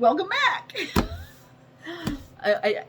Welcome back. I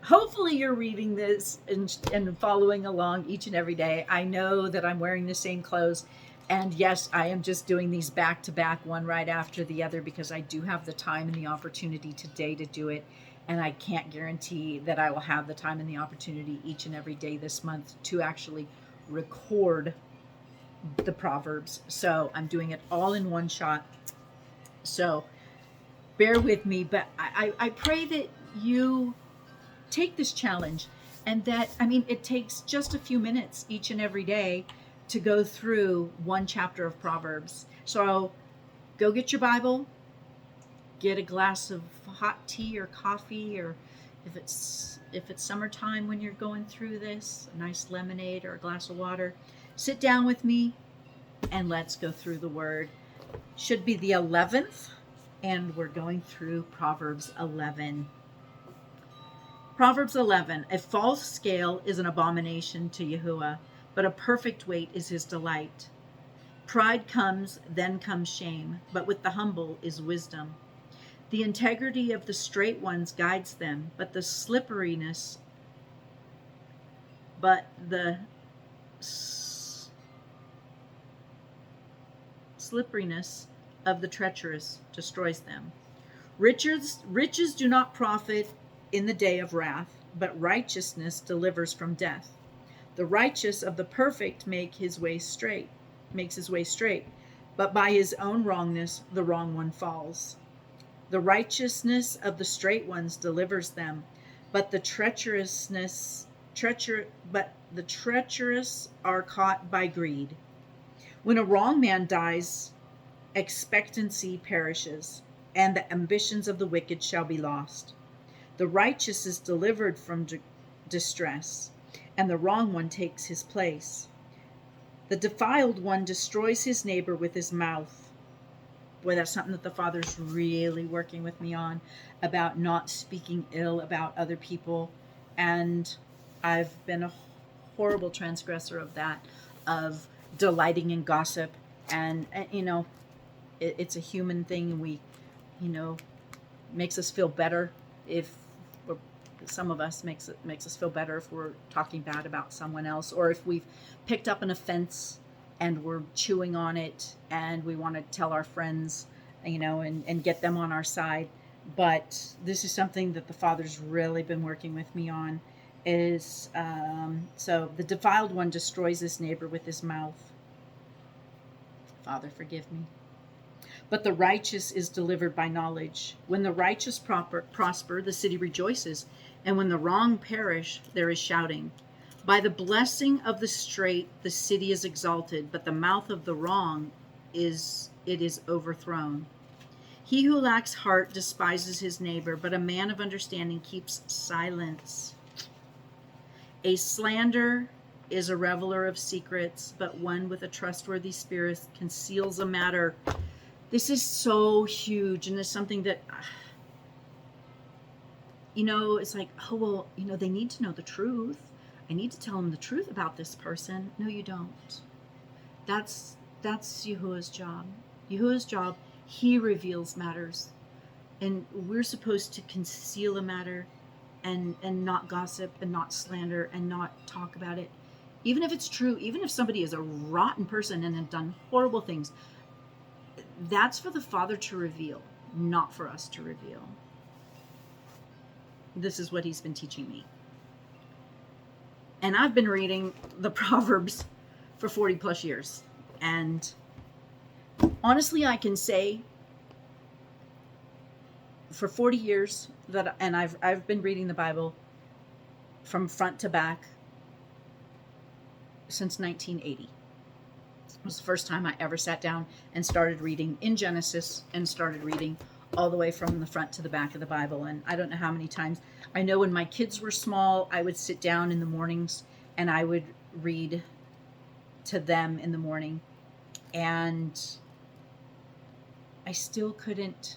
hopefully you're reading this and following along each and every day. I know that I'm wearing the same clothes. And yes, I am just doing these back to back, one right after the other, because I do have the time and the opportunity today to do it. And I can't guarantee that I will have the time and the opportunity each and every day this month to actually record the Proverbs. So I'm doing it all in one shot. So bear with me, but I pray that you take this challenge, and that, I mean, it takes just a few minutes each and every day to go through one chapter of Proverbs. So go get your Bible, get a glass of hot tea or coffee, or if it's summertime when you're going through this, a nice lemonade or a glass of water. Sit down with me and let's go through the word. Should be the 11th, and we're going through Proverbs 11. Proverbs 11, a false scale is an abomination to Yahuwah, but a perfect weight is his delight. Pride comes, then comes shame, but with the humble is wisdom. The integrity of the straight ones guides them, but the slipperiness of the treacherous destroys them. Riches do not profit in the day of wrath, but righteousness delivers from death. The righteous of the perfect makes his way straight, but by his own wrongness the wrong one falls. The righteousness of the straight ones delivers them, but the treacherous are caught by greed. When a wrong man dies, expectancy perishes, and the ambitions of the wicked shall be lost. The righteous is delivered from distress, and the wrong one takes his place. The defiled one destroys his neighbor with his mouth. Boy, that's something that the Father's really working with me on, about not speaking ill about other people. And I've been a horrible transgressor of that, of delighting in gossip. And it's a human thing. We, makes us feel better if some of us makes us feel better if we're talking bad about someone else, or if we've picked up an offense and we're chewing on it and we want to tell our friends, and get them on our side. But this is something that the Father's really been working with me on, is so the defiled one destroys his neighbor with his mouth. Father, forgive me. But the righteous is delivered by knowledge. When the righteous prosper, the city rejoices, and when the wrong perish, there is shouting. By the blessing of the straight, the city is exalted, but the mouth of the wrong is overthrown. He who lacks heart despises his neighbor, but a man of understanding keeps silence. A slander is a reveler of secrets, but one with a trustworthy spirit conceals a matter. This is so huge, and it's something that, it's like, oh, well, they need to know the truth. I need to tell them the truth about this person. No, you don't. That's Yahuwah's job. Yahuwah's job, he reveals matters. And we're supposed to conceal a matter and not gossip and not slander and not talk about it. Even if it's true, even if somebody is a rotten person and have done horrible things, that's for the Father to reveal, not for us to reveal. This is what he's been teaching me. And I've been reading the Proverbs for 40 plus years. And honestly, I can say for 40 years and I've been reading the Bible from front to back since 1980. It was the first time I ever sat down and started reading in Genesis and started reading all the way from the front to the back of the Bible. And I don't know how many times. I know when my kids were small, I would sit down in the mornings and I would read to them in the morning. And I still couldn't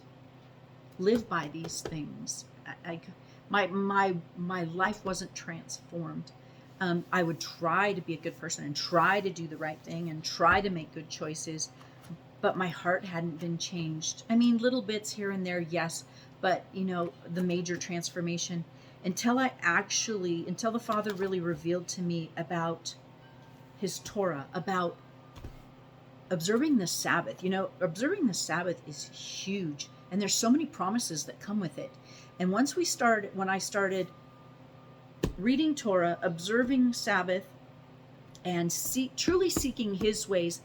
live by these things. My life wasn't transformed. I would try to be a good person and try to do the right thing and try to make good choices, but my heart hadn't been changed. I mean, little bits here and there, yes, but the major transformation, until the Father really revealed to me about his Torah, about observing the Sabbath. Observing the Sabbath is huge, and there's so many promises that come with it. And when I started reading Torah, observing Sabbath, and truly seeking his ways,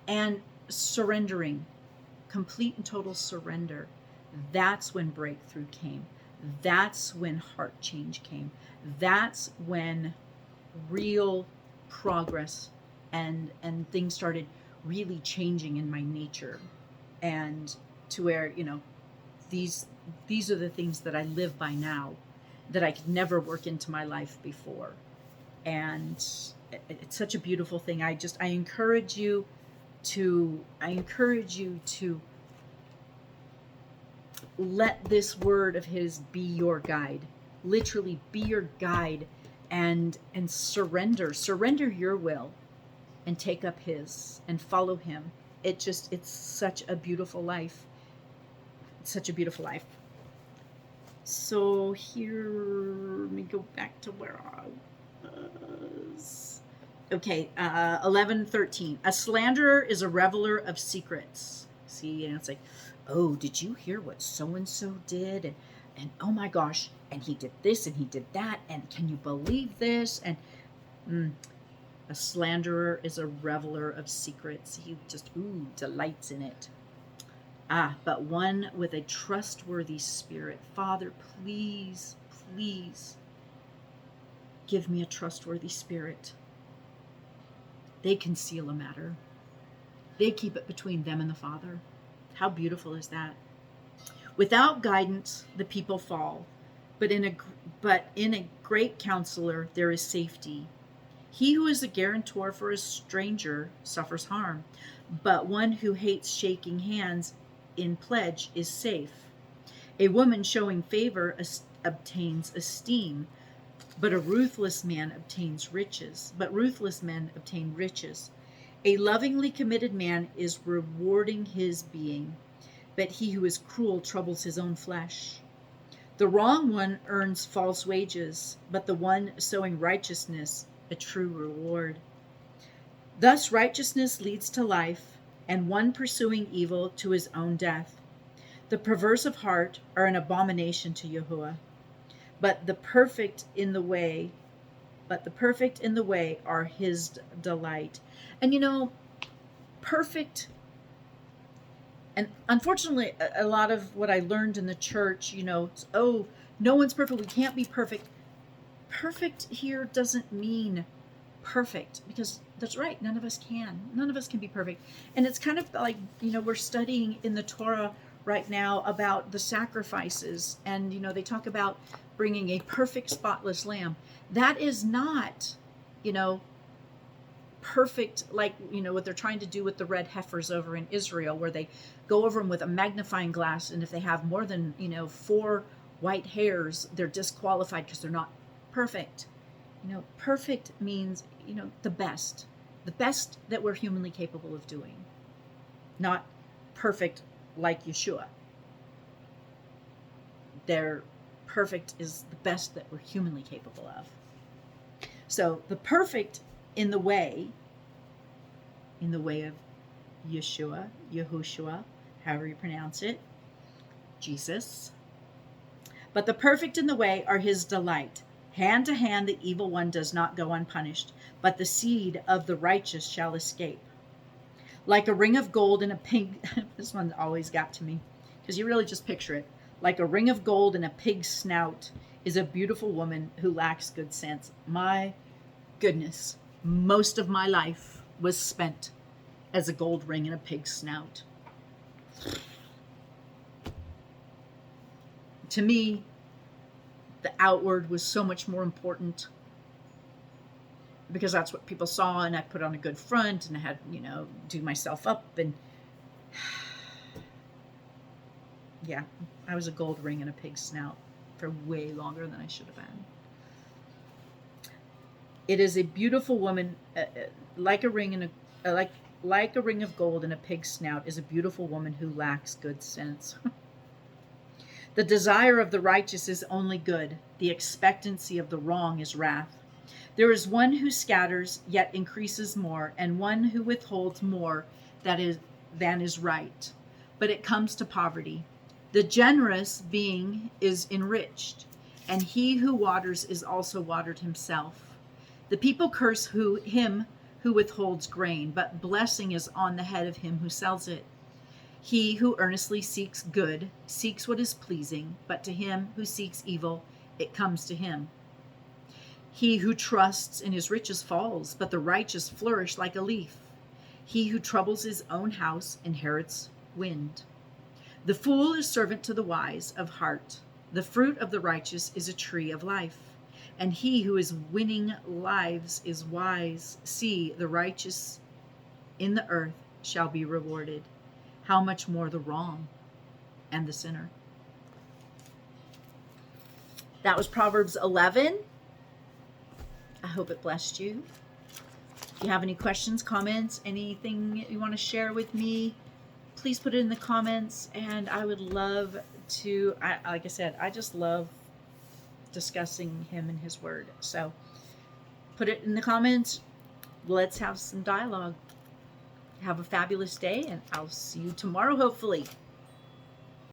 and surrendering, complete and total surrender, that's when breakthrough came. That's when heart change came. That's when real progress and things started really changing in my nature, and to where these are the things that I live by now, that I could never work into my life before. And it's such a beautiful thing. I encourage you to let this word of his be your guide, literally be your guide, and surrender your will and take up his and follow him. It's such a beautiful life. It's such a beautiful life. So here, let me go back to where I was. Okay, 11:13. A slanderer is a reveler of secrets. See, and it's like, oh, did you hear what so-and-so did? And oh my gosh, and he did this and he did that, and can you believe this? And a slanderer is a reveler of secrets. He just, delights in it. But one with a trustworthy spirit. Father, please, please give me a trustworthy spirit. They conceal a matter. They keep it between them and the Father. How beautiful is that? Without guidance, the people fall, but in a great counselor there is safety. He who is a guarantor for a stranger suffers harm, but one who hates shaking hands in pledge is safe. A woman showing favor obtains esteem, but ruthless men obtain riches. A lovingly committed man is rewarding his being, but he who is cruel troubles his own flesh. The wrong one earns false wages, but the one sowing righteousness a true reward. Thus righteousness leads to life, and one pursuing evil to his own death. The perverse of heart are an abomination to Yahuwah, but the perfect in the way are his delight. And perfect, and unfortunately a lot of what I learned in the church, no one's perfect, we can't be perfect. Perfect here doesn't mean perfect, because that's right, none of us can be perfect. And it's kind of like, we're studying in the Torah right now about the sacrifices, and they talk about bringing a perfect spotless lamb. That is not perfect, like what they're trying to do with the red heifers over in Israel, where they go over them with a magnifying glass, and if they have more than 4 white hairs, they're disqualified because they're not perfect. Perfect means the best that we're humanly capable of doing, not perfect like Yeshua. They're perfect is the best that we're humanly capable of. So the perfect in the way of Yeshua, Yahushua, however you pronounce it, Jesus. But the perfect in the way are his delight. Hand to hand the evil one does not go unpunished, but the seed of the righteous shall escape. Like a ring of gold in a pig, this one always got to me, because you really just picture it. Like a ring of gold in a pig's snout is a beautiful woman who lacks good sense. My goodness, most of my life was spent as a gold ring in a pig's snout. To me, the outward was so much more important, because that's what people saw, and I put on a good front, and I had, do myself up, and yeah, I was a gold ring in a pig's snout for way longer than I should have been. It is a beautiful woman, like a ring in a like Like a ring of gold in a pig's snout is a beautiful woman who lacks good sense. The desire of the righteous is only good. The expectancy of the wrong is wrath. There is one who scatters, yet increases more, and one who withholds more than is right. But it comes to poverty. The generous being is enriched, and he who waters is also watered himself. The people curse him who withholds grain, but blessing is on the head of him who sells it. He who earnestly seeks good seeks what is pleasing, but to him who seeks evil, it comes to him. He who trusts in his riches falls, but the righteous flourish like a leaf. He who troubles his own house inherits wind. The fool is servant to the wise of heart. The fruit of the righteous is a tree of life, and he who is winning lives is wise. See, the righteous in the earth shall be rewarded. How much more the wrong and the sinner? That was Proverbs 11. I hope it blessed you. If you have any questions, comments, anything you want to share with me, please put it in the comments. And I would love to, like I said, I just love discussing him and his word. So put it in the comments. Let's have some dialogue. Have a fabulous day, and I'll see you tomorrow, hopefully.